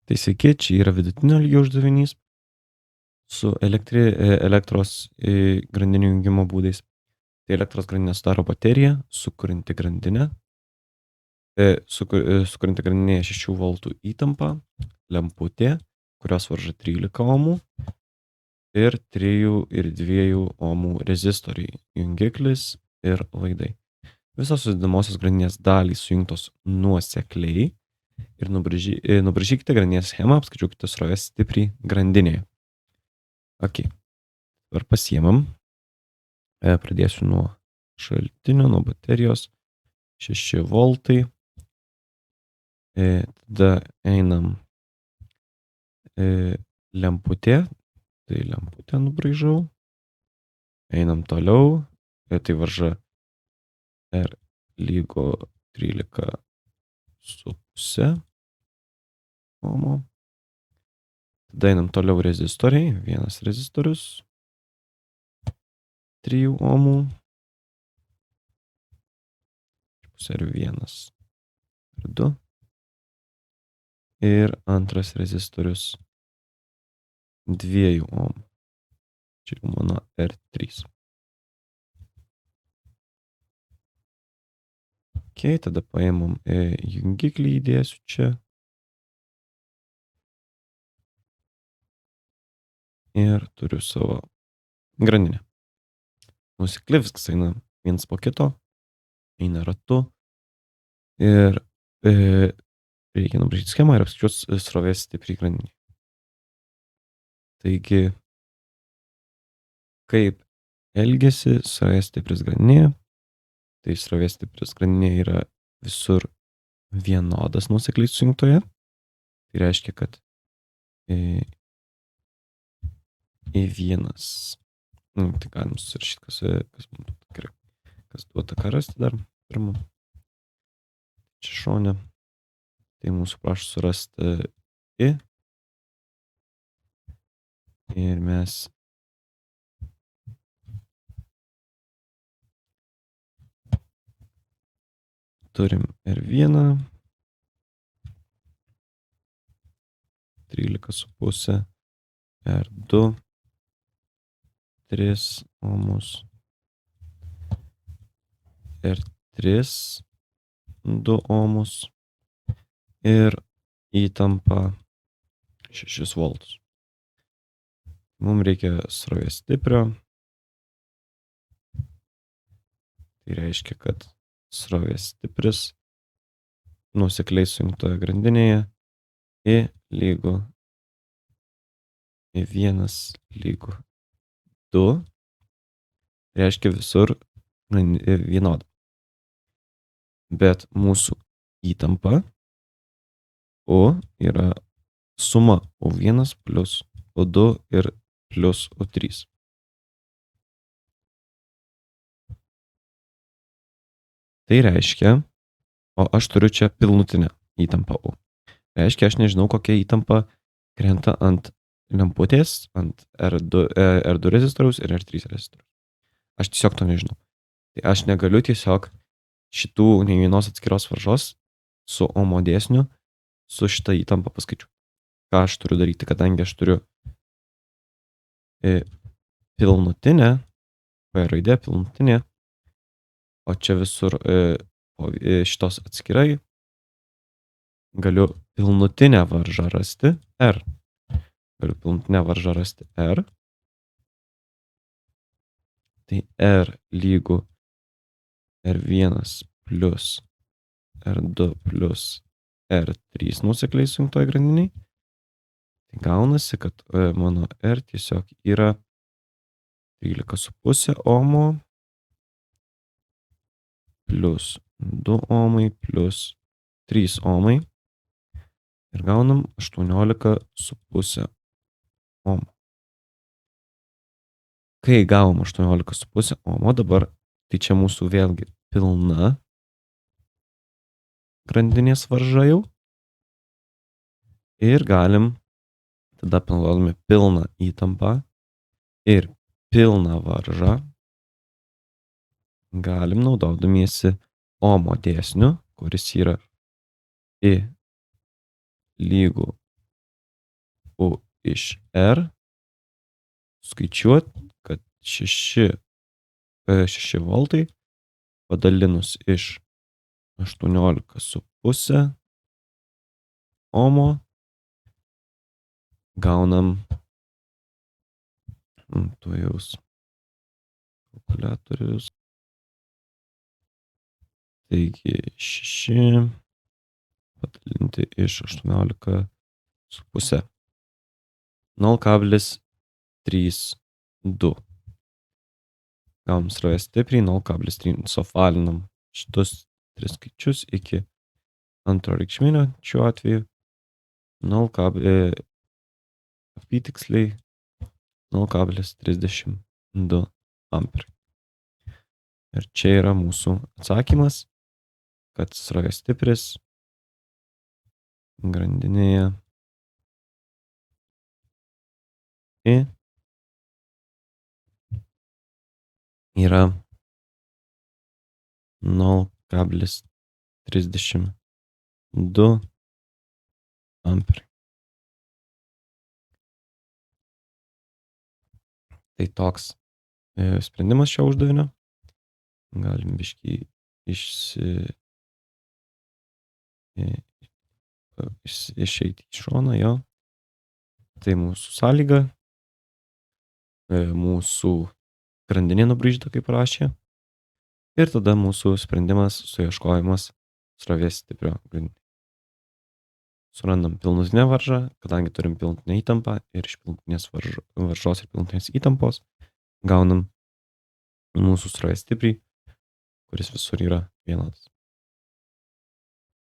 Tai sveiki, čia yra vidutinio lygio uždavinys su elektros grandinių jungimo būdais. Tai elektros grandinė sudaro bateriją, sukurianti grandinę, sukurianti grandinėje 6 voltų įtampą, lemputė, kurios varža 13 ohmų ir 3 ir 2 ohmų rezistoriai, jungiklis ir laidai. Visos sudedamosios grandinės dalys sujungtos nuosekliai ir nubraižykite grandinės schemą, apskaičiuokite srovės stiprį grandinėje. Ok, dabar pasiemam. Pradėsiu nuo šaltinio, nuo baterijos. 6 voltai. Tada einam lemputė. Tai lemputę nubraižau. Einam toliau. Tai varža R lygo 13,5 ohmo. Tada einam toliau rezistoriai. Vienas rezistorius. 3 ohmų. Ir 1 ir 2. Ir antras rezistorius 2 ohmų. Čia jau mano R3. Ok, tada paėmam jungiklį, įdėsiu čia. Ir turiu savo grandinę. Nuosekli, viskas eina vienas po kito. Eina ratu. Ir reikia nubraižyti schemą ir apskaičiuoti srovės stiprį grandinį. Taigi, kaip elgiasi srovės stipris grandinė? Tai srovės stipris grandinė yra visur vienodas nuosekliai sujungtoje. Tai reiškia, kad į vienas, tai galim susirašyti, kas mums gerai, kas duota ką rasti dar pirmą. Čia šone. Tai mūsų prašo surasti I. Ir mes turim R1, 13,5, R2, 3 ohmus, R3, 2 ohmus ir įtampa 6 voltus. Mums reikia srovės stiprio. Tai reiškia, kad srovės stipris nuosekliai sujungtoje grandinėje I lygu I1 lygu 2. Reiškia visur vienodą. Bet mūsų įtampa O yra suma O1 plus O2 ir plus O3. Tai reiškia, o aš turiu čia pilnutinę įtampą O. Reiškia, aš nežinau, kokia įtampa krenta ant lemputės, ant R2 rezistoriaus ir R3 rezistoriaus. Aš tiesiog to nežinau. Tai aš negaliu tiesiog šitų nei vienos atskiros varžos su ohmo dėsniu su šitą įtampą paskaičiuoti. Ką aš turiu daryti, kadangi aš turiu pilnutinę, P raidė pilnutinė, o čia visur šitos atskirai, galiu pilnutinę varžą rasti R. Galiu pilnutinę varžą rasti R. Tai R lygu R1 plus R2 plus R3 nuosekliai sujungtoje grandiniai. Tai gaunasi, kad mano R tiesiog yra 13,5 ohmo plus 2 ohmai plus 3 ohmai. Ir gaunam 18,5 ohmo. Kai gavom 18,5 ohmo dabar, tai čia mūsų vėlgi pilna grandinės varža jau. Ir galim tada panaudodami pilną įtampą ir pilną varžą, galim naudodamiesi ohmo dėsniu, kuris yra I lygu iš R, skaičiuot, kad 6 voltai padalinus iš 18,5 ohmo gaunam tuojaus kalkuliatorius. Taigi 6 padalinti iš 18,5. 0,32. Gaunam srovės stipriai 0,3. Suapvalinam šitus 3 skaičius iki antro reikšminio šiuo atveju. Apytiksliai 0,32 amperai. Ir čia yra mūsų atsakymas, kad srovės stipris grandinėje I yra 0,32 amperai. Tai toks sprendimas šio uždavinio. Galim biškį išeiti iš šono, jo. Tai mūsų sąlyga, mūsų grandinė nubraižyta, kaip rašė. Ir tada mūsų sprendimas, suieškojimas srovės stiprio grandinė. Surandam pilnutinę varžą, kadangi turim pilnutinę įtampą ir iš pilnutinės varžos ir pilnutinės įtampos gaunam mūsų srovės stiprį, kuris visur yra vienodas.